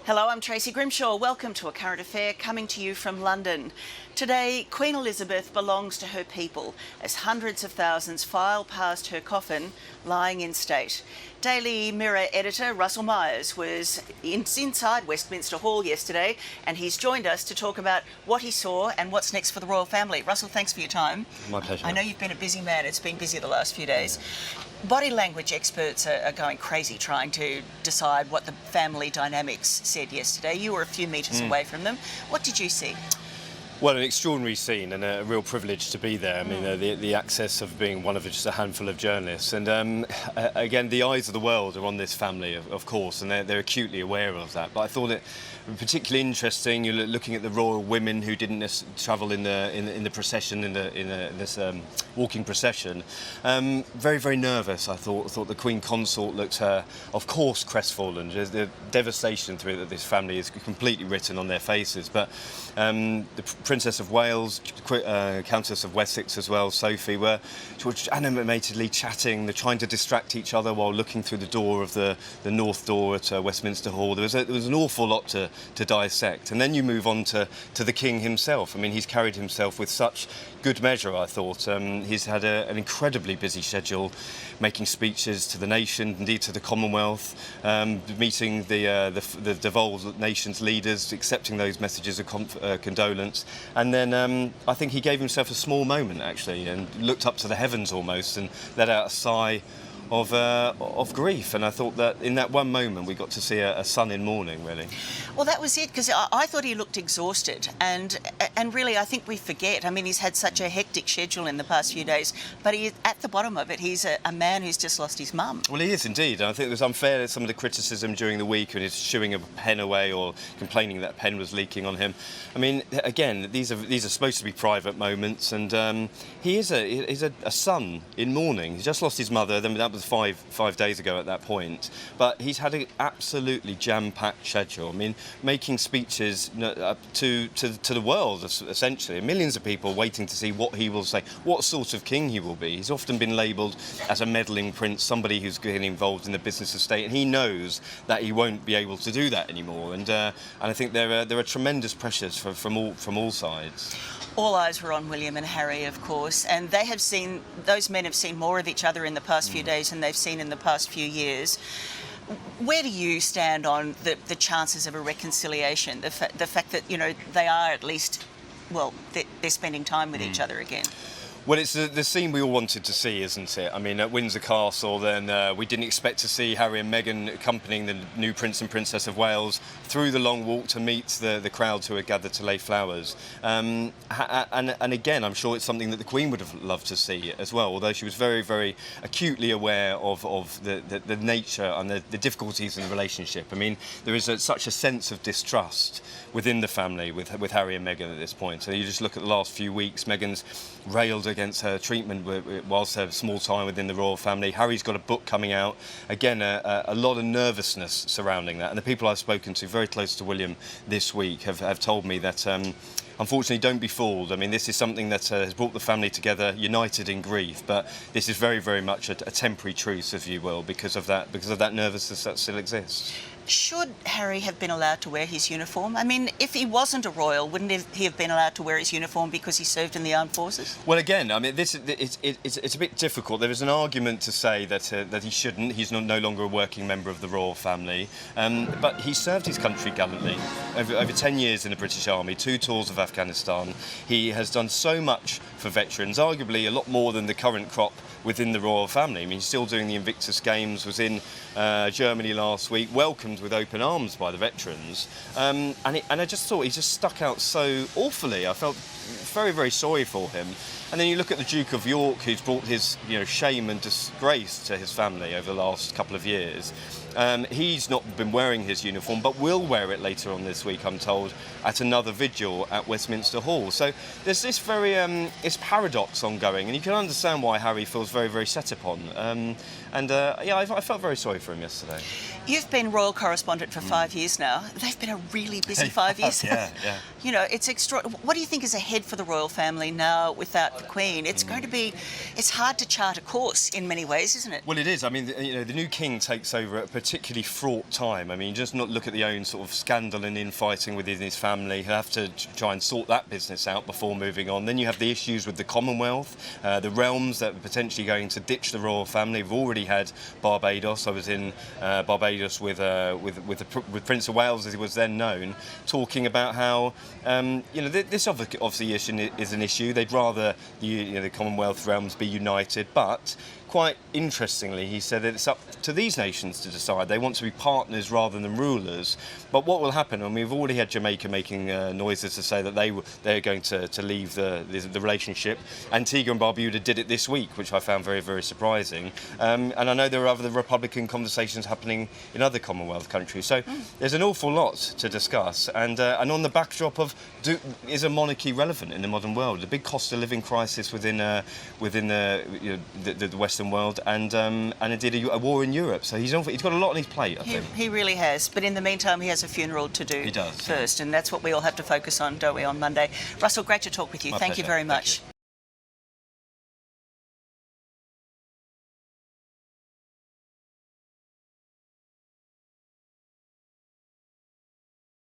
Hello, I'm Tracy Grimshaw. Welcome to A Current Affair, coming to you from London. Today, Queen Elizabeth belongs to her people as hundreds of thousands file past her coffin, lying in state. Daily Mirror editor Russell Myers was inside Westminster Hall yesterday, and he's joined us to talk about what he saw and what's next for the royal family. Russell, thanks for your time. My pleasure. I know you've been a busy man. It's been busy the last few days. Body language experts are going crazy trying to decide what the family dynamics said yesterday. You were a few metres away from them. What did you see? Well, an extraordinary scene and a real privilege to be there. I mean, the access of being one of just a handful of journalists. And again, the eyes of the world are on this family, of course, and they're acutely aware of that. But I thought it particularly interesting. You're looking at the royal women who didn't travel in the procession, in this walking procession. Very, very nervous. I thought the Queen Consort looked, of course, crestfallen. The devastation through that this family is completely written on their faces. But the Princess of Wales, Countess of Wessex as well, Sophie, were animatedly chatting. They're trying to distract each other while looking through the door of the north door at Westminster Hall. There was an awful lot to dissect. And then you move on to the King himself. I mean, he's carried himself with such good measure, I thought. He's had an incredibly busy schedule, making speeches to the nation, indeed to the Commonwealth, meeting the devolved nation's leaders, accepting those messages of condolence. And then I think he gave himself a small moment, actually, and looked up to the heavens almost and let out a sigh of grief. And I thought that in that one moment we got to see a son in mourning, really. Well, that was it, because I thought he looked exhausted, and really I think we forget. I mean, he's had such a hectic schedule in the past few days, but at the bottom of it, he's a man who's just lost his mum. Well, he is indeed. And I think it was unfair, some of the criticism during the week when he's shooing a pen away or complaining that pen was leaking on him. I mean, again, these are supposed to be private moments, and he's a son in mourning. He's just lost his mother. Then that was five days ago at that point, but he's had an absolutely jam-packed schedule. I mean, making speeches to the world, essentially. Millions of people waiting to see what he will say, what sort of king he will be. He's often been labelled as a meddling prince, somebody who's getting involved in the business of state, and he knows that he won't be able to do that anymore. And I think there are tremendous pressures from all sides. All eyes were on William and Harry, of course, and those men have seen more of each other in the past few days than they've seen in the past few years. Where do you stand on the chances of a reconciliation? The fact that, you know, they are at least, well, they're spending time with each other again. Well, it's the scene we all wanted to see, isn't it? I mean, at Windsor Castle, then we didn't expect to see Harry and Meghan accompanying the new Prince and Princess of Wales through the long walk to meet the crowds who had gathered to lay flowers. And again, I'm sure it's something that the Queen would have loved to see as well, although she was very, very acutely aware of the nature and the difficulties in the relationship. I mean, there is such a sense of distrust within the family with Harry and Meghan at this point. So you just look at the last few weeks, Meghan's railed against her treatment whilst her small time within the royal family. Harry's got a book coming out. Again, a lot of nervousness surrounding that. And the people I've spoken to very close to William this week have told me that unfortunately, don't be fooled. I mean, this is something that has brought the family together, united in grief, but this is very, very much a temporary truce, if you will, because of that nervousness that still exists. Should Harry have been allowed to wear his uniform? I mean, if he wasn't a royal, wouldn't he have been allowed to wear his uniform because he served in the armed forces? Well, again, I mean, it's a bit difficult. There is an argument to say that he shouldn't. He's no longer a working member of the royal family, but he served his country gallantly over 10 years in the British Army, 2 tours of Afghanistan. He has done so much for veterans, arguably a lot more than the current crop within the royal family. I mean, he's still doing the Invictus Games, was in Germany last week, welcomed with open arms by the veterans, and I just thought he just stuck out so awfully. I felt very, very sorry for him. And then you look at the Duke of York, who's brought his shame and disgrace to his family over the last couple of years. He's not been wearing his uniform, but will wear it later on this week, I'm told, at another vigil at Westminster Hall. So there's this very it's paradox ongoing, and you can understand why Harry feels very, very set upon. I felt very sorry for him yesterday. You've been royal correspondent for 5 years now. They've been a really busy 5 years. Yeah. You know, it's extraordinary. What do you think is ahead for the royal family now without the Queen. It's going to be, it's hard to chart a course in many ways, isn't it? Well, it is. I mean, the new king takes over at a particularly fraught time. I mean, just not look at the own sort of scandal and infighting within his family. He'll have to try and sort that business out before moving on. Then you have the issues with the Commonwealth, the realms that are potentially going to ditch the royal family. We've already had Barbados. I was in Barbados with Prince of Wales, as he was then known, talking about how this obviously is an issue. They'd rather the Commonwealth realms be united, but quite interestingly, he said that it's up to these nations to decide. They want to be partners rather than rulers. But what will happen, and we've already had Jamaica making noises to say that they're going to leave the relationship. Antigua and Barbuda did it this week, which I found very, very surprising. And I know there are other Republican conversations happening in other Commonwealth countries. So there's an awful lot to discuss. And on the backdrop of, is a monarchy relevant in the modern world? The big cost of living crisis within the Western world, and indeed a war in Europe. So he's got a lot on his plate, I think. He really has. But in the meantime, he has a funeral to do He does, first, and that's what we all have to focus on, don't we, on Monday. Russell, great to talk with you. My Thank you pleasure. very Thank much. you.